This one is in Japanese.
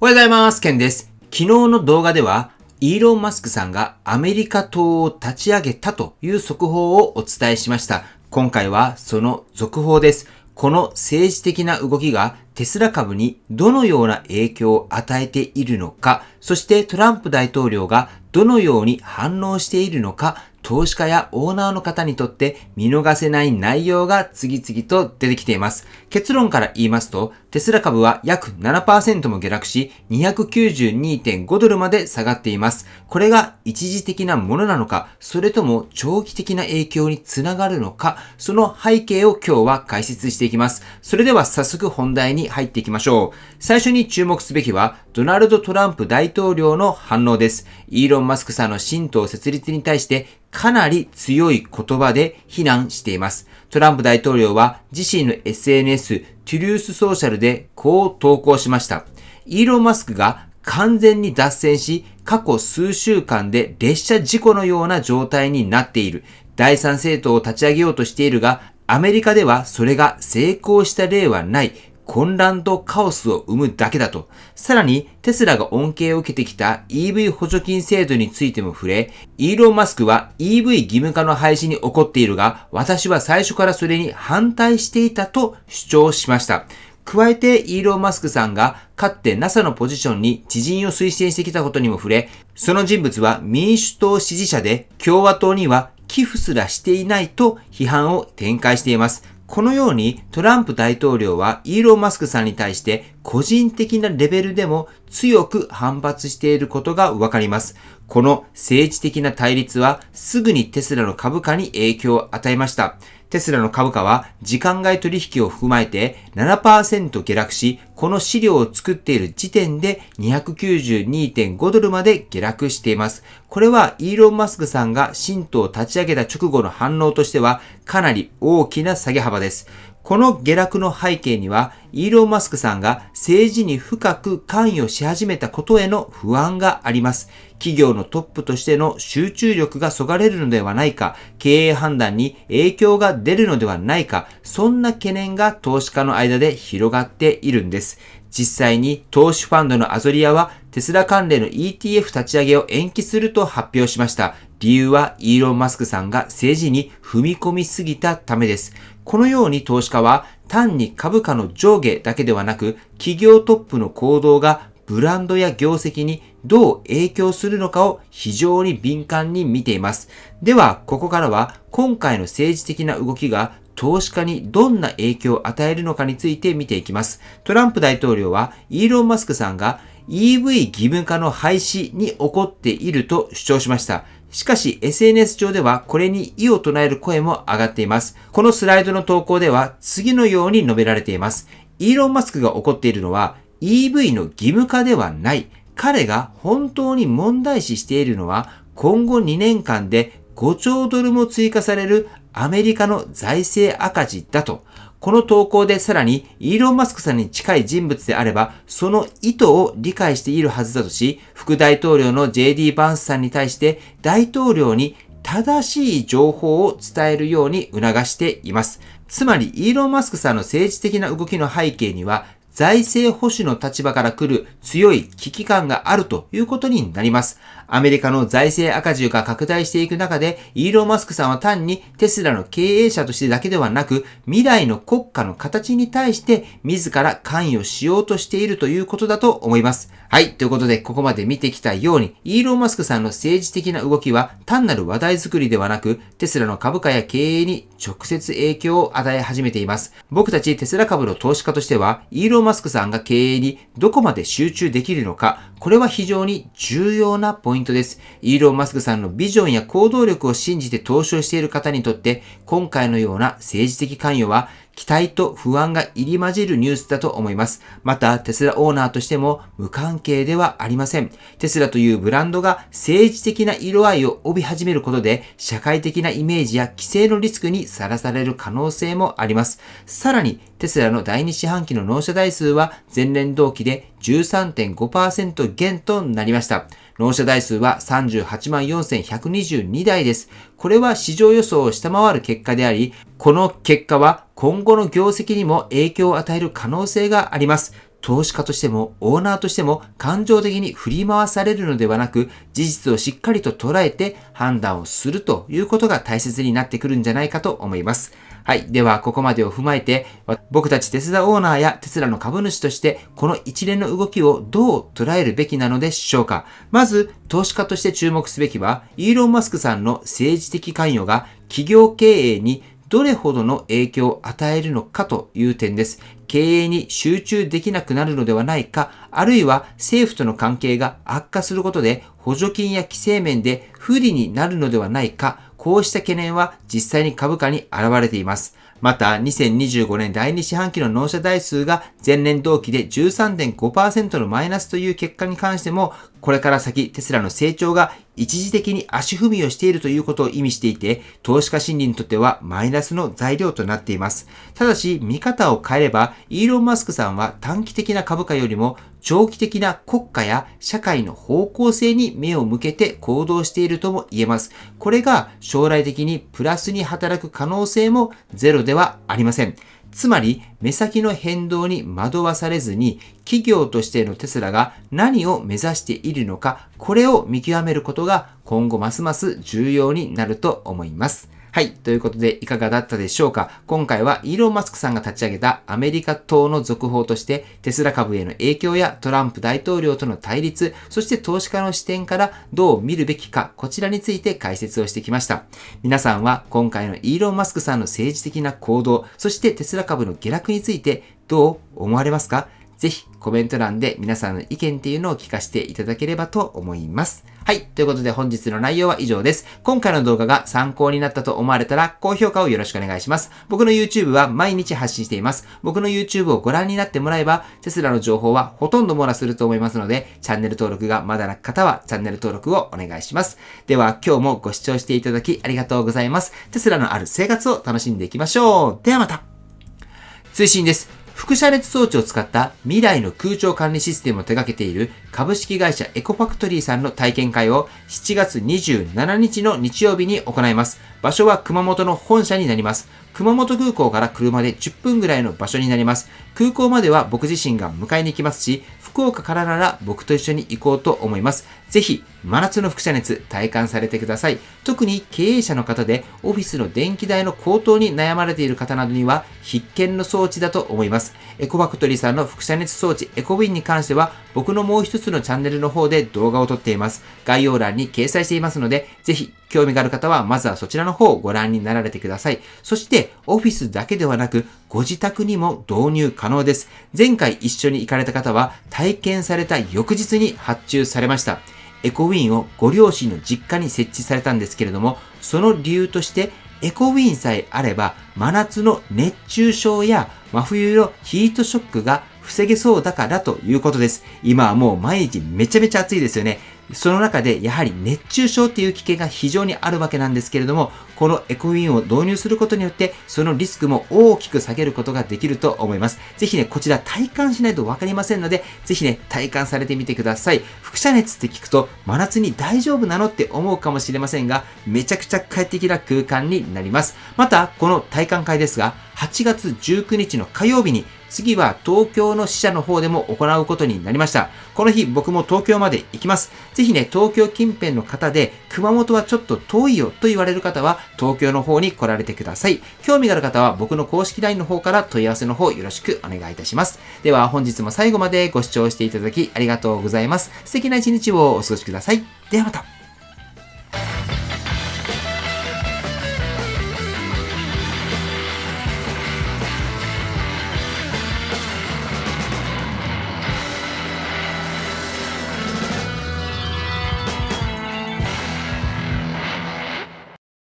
おはようございます。ケンです。昨日の動画では、イーロン・マスクさんがアメリカ党を立ち上げたという速報をお伝えしました。今回はその続報です。この政治的な動きがテスラ株にどのような影響を与えているのか、そしてトランプ大統領がどのように反応しているのか、投資家やオーナーの方にとって見逃せない内容が次々と出てきています。結論から言いますと、テスラ株は約 7% も下落し、292.5 ドルまで下がっています。これが一時的なものなのか、それとも長期的な影響につながるのか、その背景を今日は解説していきます。それでは早速本題に入っていきましょう。最初に注目すべきは、ドナルド・トランプ大統領の反応です。イーロン・マスクさんの新党設立に対してかなり強い言葉で非難しています。トランプ大統領は自身の SNS トゥルースソーシャルでこう投稿しました。イーロン・マスクが完全に脱線し、過去数週間で列車事故のような状態になっている。第三政党を立ち上げようとしているが、アメリカではそれが成功した例はない。混乱とカオスを生むだけだと。さらに、テスラが恩恵を受けてきた EV 補助金制度についても触れ、イーロン・マスクは EV 義務化の廃止に怒っているが、私は最初からそれに反対していたと主張しました。加えて、イーロン・マスクさんがかつて NASA のポジションに知人を推薦してきたことにも触れ、その人物は民主党支持者で共和党には寄付すらしていないと批判を展開しています。このようにトランプ大統領はイーロン・マスクさんに対して個人的なレベルでも強く反発していることがわかります。この政治的な対立はすぐにテスラの株価に影響を与えました。テスラの株価は時間外取引を踏まえて 7% 下落し、この資料を作っている時点で 292.5 ドルまで下落しています。これはイーロン・マスクさんが新党を立ち上げた直後の反応としてはかなり大きな下げ幅です。この下落の背景には、イーロン・マスクさんが政治に深く関与し始めたことへの不安があります。企業のトップとしての集中力がそがれるのではないか、経営判断に影響が出るのではないか、そんな懸念が投資家の間で広がっているんです。実際に投資ファンドのアゾリアはテスラ関連の ETF 立ち上げを延期すると発表しました。理由はイーロン・マスクさんが政治に踏み込みすぎたためです。このように投資家は単に株価の上下だけではなく、企業トップの行動がブランドや業績にどう影響するのかを非常に敏感に見ています。では、ここからは今回の政治的な動きが投資家にどんな影響を与えるのかについて見ていきます。トランプ大統領はイーロン・マスクさんが EV 義務化の廃止に怒っていると主張しました。しかし SNS 上ではこれに異を唱える声も上がっています。このスライドの投稿では次のように述べられています。イーロン・マスクが怒っているのは EV の義務化ではない。彼が本当に問題視しているのは今後2年間で5兆ドルも追加されるアメリカの財政赤字だと。この投稿でさらにイーロン・マスクさんに近い人物であればその意図を理解しているはずだとし、副大統領の JD バンスさんに対して大統領に正しい情報を伝えるように促しています。つまりイーロン・マスクさんの政治的な動きの背景には財政保守の立場から来る強い危機感があるということになります。アメリカの財政赤字が拡大していく中で、イーロン・マスクさんは単にテスラの経営者としてだけではなく、未来の国家の形に対して自ら関与しようとしているということだと思います。はい。ということで、ここまで見てきたように、イーロン・マスクさんの政治的な動きは単なる話題作りではなく、テスラの株価や経営に直接影響を与え始めています。僕たちテスラ株の投資家としては、イーロン・マスクさんが経営にどこまで集中できるのか、これは非常に重要なポイントです。イーロン・マスクさんのビジョンや行動力を信じて投資をしている方にとって、今回のような政治的関与は期待と不安が入り混じるニュースだと思います。また、テスラオーナーとしても無関係ではありません。テスラというブランドが政治的な色合いを帯び始めることで、社会的なイメージや規制のリスクにさらされる可能性もあります。さらに、テスラの第2四半期の納車台数は前年同期で 13.5% 減となりました。納車台数は38万4122台です。これは市場予想を下回る結果であり、この結果は今後の業績にも影響を与える可能性があります。投資家としてもオーナーとしても感情的に振り回されるのではなく、事実をしっかりと捉えて判断をするということが大切になってくるんじゃないかと思います。はい。では、ここまでを踏まえて、僕たちテスラオーナーやテスラの株主として、この一連の動きをどう捉えるべきなのでしょうか。まず、投資家として注目すべきは、イーロン・マスクさんの政治的関与が企業経営にどれほどの影響を与えるのかという点です。経営に集中できなくなるのではないか、あるいは政府との関係が悪化することで補助金や規制面で不利になるのではないか、こうした懸念は実際に株価に現れています。また、2025年第2四半期の納車台数が前年同期で 13.5% のマイナスという結果に関しても、これから先テスラの成長が一時的に足踏みをしているということを意味していて、投資家心理にとってはマイナスの材料となっています。ただし、見方を変えれば、イーロン・マスクさんは短期的な株価よりも長期的な国家や社会の方向性に目を向けて行動しているとも言えます。これが将来的にプラスに働く可能性もゼロではありません。つまり、目先の変動に惑わされずに、企業としてのテスラが何を目指しているのか、これを見極めることが今後ますます重要になると思います。はい。ということで、いかがだったでしょうか。今回はイーロン・マスクさんが立ち上げたアメリカ党の続報として、テスラ株への影響やトランプ大統領との対立、そして投資家の視点からどう見るべきか、こちらについて解説をしてきました。皆さんは今回のイーロン・マスクさんの政治的な行動、そしてテスラ株の下落についてどう思われますか？ぜひコメント欄で皆さんの意見っていうのを聞かせていただければと思います。はい。ということで本日の内容は以上です。今回の動画が参考になったと思われたら高評価をよろしくお願いします。僕の YouTube は毎日発信しています。僕の YouTube をご覧になってもらえばテスラの情報はほとんど網羅すると思いますので、チャンネル登録がまだな方はチャンネル登録をお願いします。では今日もご視聴していただきありがとうございます。テスラのある生活を楽しんでいきましょう。ではまた。追伸です。輻射熱装置を使った未来の空調管理システムを手掛けている株式会社エコファクトリーさんの体験会を7月27日の日曜日に行います。場所は熊本の本社になります。熊本空港から車で10分ぐらいの場所になります。空港までは僕自身が迎えに行きますし、福岡からなら僕と一緒に行こうと思います。ぜひ、真夏の輻射熱体感されてください。特に経営者の方でオフィスの電気代の高騰に悩まれている方などには必見の装置だと思います。エコファクトリーさんの輻射熱装置エコウィンに関しては僕のもう一つのチャンネルの方で動画を撮っています。概要欄に掲載していますので、ぜひ興味がある方はまずはそちらの方をご覧になられてください。そしてオフィスだけではなくご自宅にも導入可能です。前回一緒に行かれた方は体験された翌日に発注されました。エコウィンをご両親の実家に設置されたんですけれども、その理由としてエコウィンさえあれば真夏の熱中症や真冬のヒートショックが防げそうだからということです。今はもう毎日めちゃめちゃ暑いですよね。その中でやはり熱中症っていう危険が非常にあるわけなんですけれども、このエコウィンを導入することによってそのリスクも大きく下げることができると思います。ぜひね、こちら体感しないとわかりませんので、ぜひね、体感されてみてください。輻射熱って聞くと真夏に大丈夫なのって思うかもしれませんが、めちゃくちゃ快適な空間になります。また、この体感会ですが、8月19日の火曜日に次は東京の支社の方でも行うことになりました。この日僕も東京まで行きます。ぜひね、東京近辺の方で熊本はちょっと遠いよと言われる方は東京の方に来られてください。興味がある方は僕の公式 LINE の方から問い合わせの方よろしくお願いいたします。では本日も最後までご視聴していただきありがとうございます。素敵な一日をお過ごしください。ではまた。